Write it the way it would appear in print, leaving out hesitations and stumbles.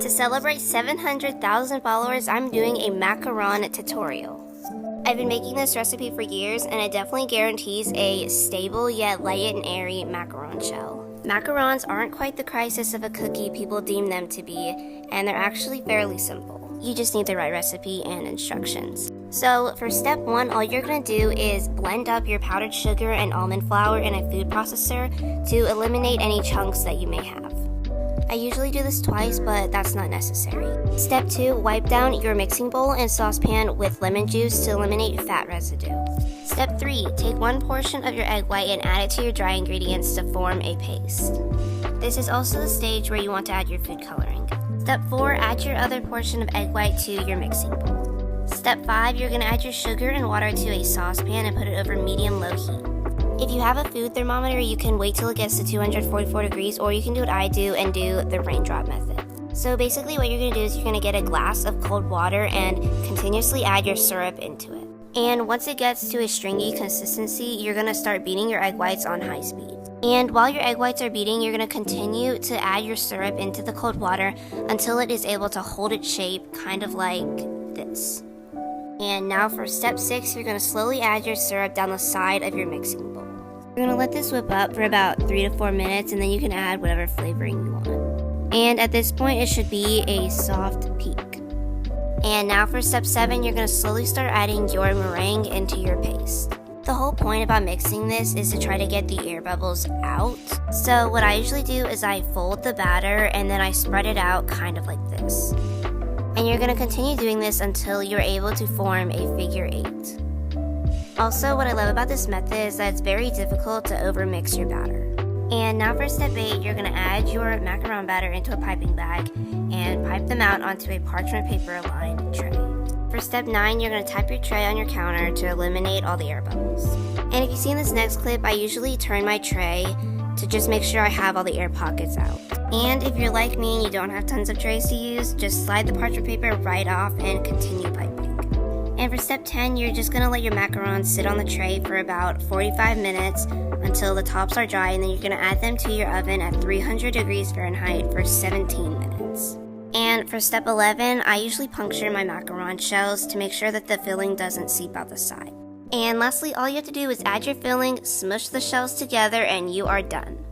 To celebrate 700,000 followers, I'm doing a macaron tutorial. I've been making this recipe for years, and it definitely guarantees a stable yet light and airy macaron shell. Macarons aren't quite the crisis of a cookie people deem them to be, and they're actually fairly simple. You just need the right recipe and instructions. So for step 1, all you're going to do is blend up your powdered sugar and almond flour in a food processor to eliminate any chunks that you may have. I usually do this twice, but that's not necessary. Step 2, wipe down your mixing bowl and saucepan with lemon juice to eliminate fat residue. Step 3, take 1 portion of your egg white and add it to your dry ingredients to form a paste. This is also the stage where you want to add your food coloring. Step 4, add your other portion of egg white to your mixing bowl. Step 5, you're going to add your sugar and water to a saucepan and put it over medium-low heat. If you have a food thermometer, you can wait till it gets to 244 degrees, or you can do what I do and do the raindrop method. So basically what you're going to do is you're going to get a glass of cold water and continuously add your syrup into it. And once it gets to a stringy consistency, you're going to start beating your egg whites on high speed. And while your egg whites are beating, you're going to continue to add your syrup into the cold water until it is able to hold its shape, kind of like this. And now for step 6, you're going to slowly add your syrup down the side of your mixing bowl. You're going to let this whip up for about 3 to 4 minutes, and then you can add whatever flavoring you want. And at this point, it should be a soft peak. And now for step 7, you're going to slowly start adding your meringue into your paste. The whole point about mixing this is to try to get the air bubbles out. So what I usually do is I fold the batter and then I spread it out kind of like this. And you're going to continue doing this until you're able to form a figure 8. Also, what I love about this method is that it's very difficult to overmix your batter. And now for step 8, you're going to add your macaron batter into a piping bag and pipe them out onto a parchment paper lined tray. For step 9, you're going to tap your tray on your counter to eliminate all the air bubbles. And if you see in this next clip, I usually turn my tray to just make sure I have all the air pockets out. And if you're like me and you don't have tons of trays to use, just slide the parchment paper right off and continue piping. And for step 10, you're just going to let your macarons sit on the tray for about 45 minutes until the tops are dry, and then you're going to add them to your oven at 300 degrees Fahrenheit for 17 minutes. And for step 11, I usually puncture my macaron shells to make sure that the filling doesn't seep out the side. And lastly, all you have to do is add your filling, smush the shells together, and you are done.